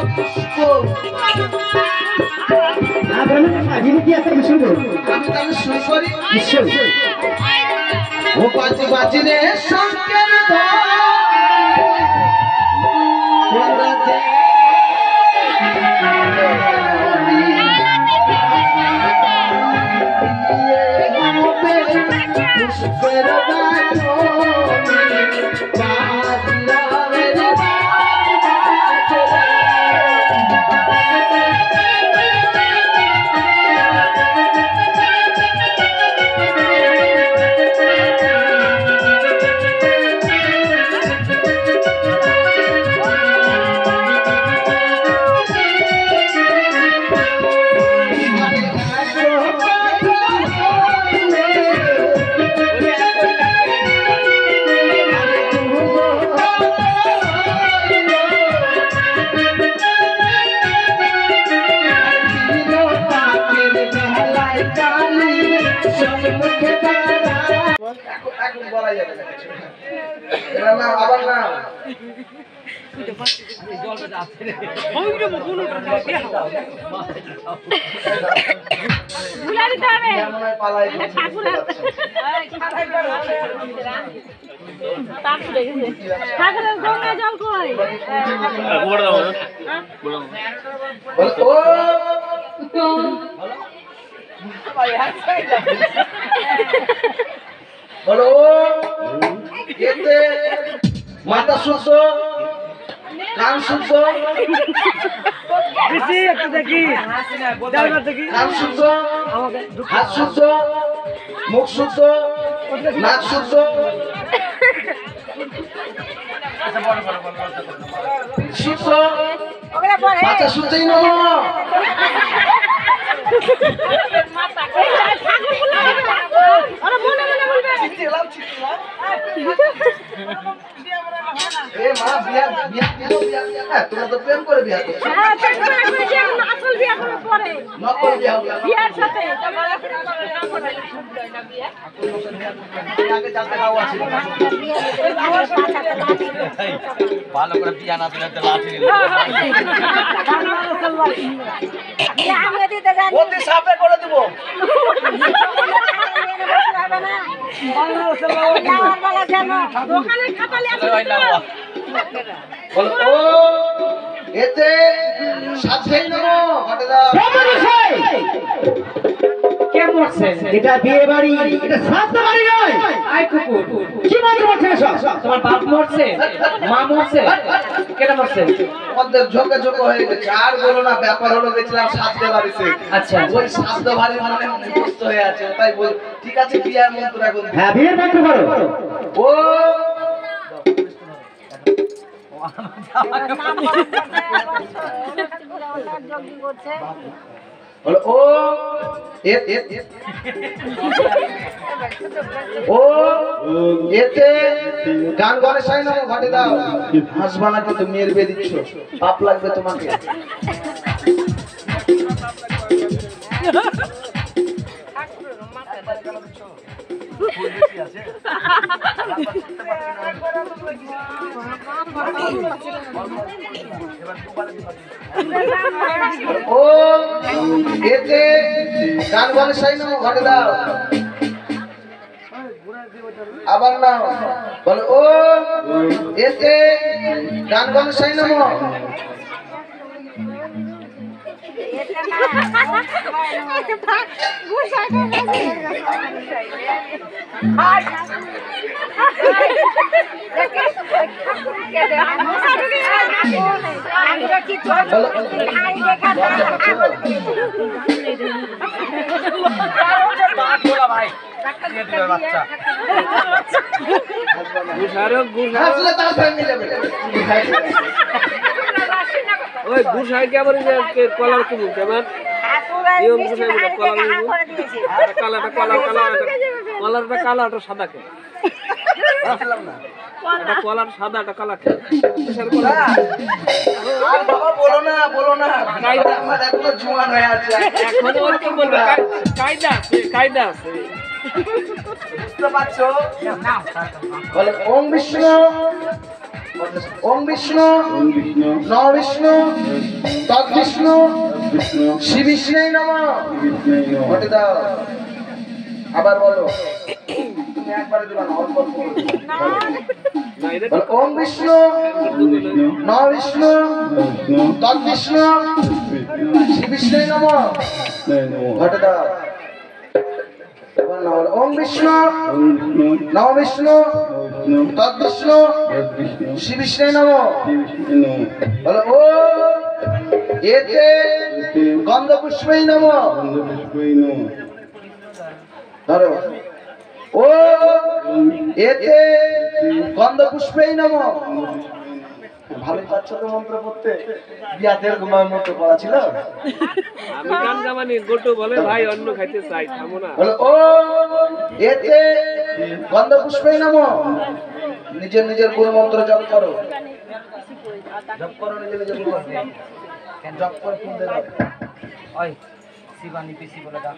পুষ্প আমি কি একটা শুরু করব আমি তাহলে শুরু করি নিশ্চয়ই ও বাজি বাজি রে শঙ্কর আবার না বলো এতে মাথা শুদ্ধ কান শুদ্ধ কান শুদ্ধ হাত শুদ্ধ মুখ শুদ্ধ নাক শুদ্ধ শুদ্ধ মাথা শুদ্ধই নয় তোমরা তো প্রেম করে বিয়া করছো আসল বিয়া করে পরে নকল বিয়া হবে বিয়ার সাথে আগে জানতে নাও আছে ভালো করে বিয়া না দিলে তো লাঠি নিল আমি দিতে জানি ওতে সাপে করে দেব দোকানে খাতালে আছে বলো ও এতে সাথেই নেবো ঘটে দাও কেমন আছেন এটা বিয়ে বাড়ি এটা শ্রাদ্ধ বাড়ি নয় আই কুকুর কি মন্ত্র পড়ছে সব তোমার বাপ মরছে মা মরছে কেন মরছে ওদের ঝোঁকে ঝোঁকে হয়ে গেছে আর বলো না ব্যাপার হলো গেছিলাম শ্রাদ্ধ বাড়িতে আচ্ছা ওই শ্রাদ্ধ বাড়ির মানে মুখস্থ হয়ে আছে তাই বল ঠিক আছে বিয়ার মন্ত্র এখন হ্যাঁ বিয়ের মন্ত্র করো ও বলো ও ও এতে গান গানে চাই না ঘটে দাও হাসবা না কিন্তু মেয়ের বিয়ে দিচ্ছ পাপ লাগবে তোমাকে ও এতে গান গানে চাই না ঘটে দাও আবার না বলো ও এতে গান গানে চাই না ওই গুছাই কে আবার কলার কি বলতে আমার নিয়ম গুছাই বলে কলার কালাটা কলারটা কালাটা সাদা কে আসলাম না এটা কলার সাদা এটা কালা কে কিসের কলা আর বাবা বলো না কায়দা আমার এখনো জোয়ান হয়ে আছে এখন ওর কি বলবে কায়দা আছে বুঝতে পারছো বলে ওম বিষ্ণু ওম বিষ্ণু নম বিষ্ণু তৎ বিষ্ণু শ্রী বিষ্ণু নমঃ ঘটে দাও। আবার বলো, তুমি একবারে দিবা না, অল্প অল্প করে দিবা। না এটা বলো, ওম বিষ্ণু নম বিষ্ণু তৎ বিষ্ণু শ্রী বিষ্ণু নমঃ ঘটে দাও। বলো, ওম বিষ্ণু নম বিষ্ণু তৎ বিষ্ণু শ্রী বিষ্ণু নমঃ। বলো, ও এতে গন্ধ পুষ্পৈ নমঃ। ধরো, ও এতে গন্ধ পুষ্পৈ নমঃ। ভালোই পাচ্ছ তো মন্ত্র পড়তে, বিয়াতের ঘুমায় মন্ত্র পড়া ছিল। আমি গান গামানি গোটু বলে ভাই অন্য খাইতে চাই থামো না। বলো, ও এতে গন্ধ পুষ্পৈ নমঃ। নিজের নিজের গুরু মন্ত্র জপ করো, জপ করো নিজের নিজের গুরু মন্ত্র জপ করে ফোন দেবে। ওই শিবানী পিসি বলে দাও।